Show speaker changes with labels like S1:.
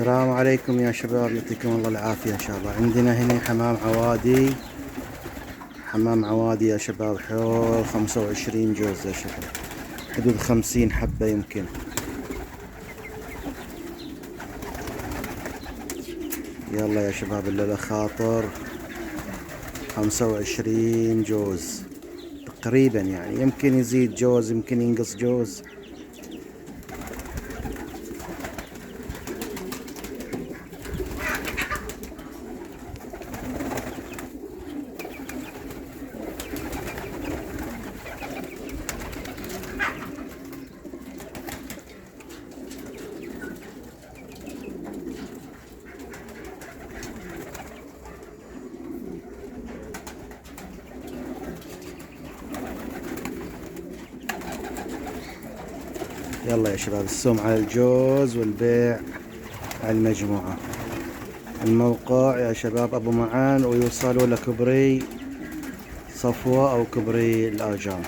S1: السلام عليكم يا شباب، يعطيكم الله العافية. إن شاء الله عندنا هنا حمام عوادي يا شباب، حول 25 جوز يا شباب، حدود 50 حبة يمكن. يلا يا شباب الليلة خاطر 25 جوز تقريبا، يعني يمكن يزيد جوز يمكن ينقص جوز. يلا يا شباب، السوم على الجوز والبيع على المجموعة. الموقع يا شباب أبو معان، ويوصلوا لكبري صفوة أو كبري الآجام.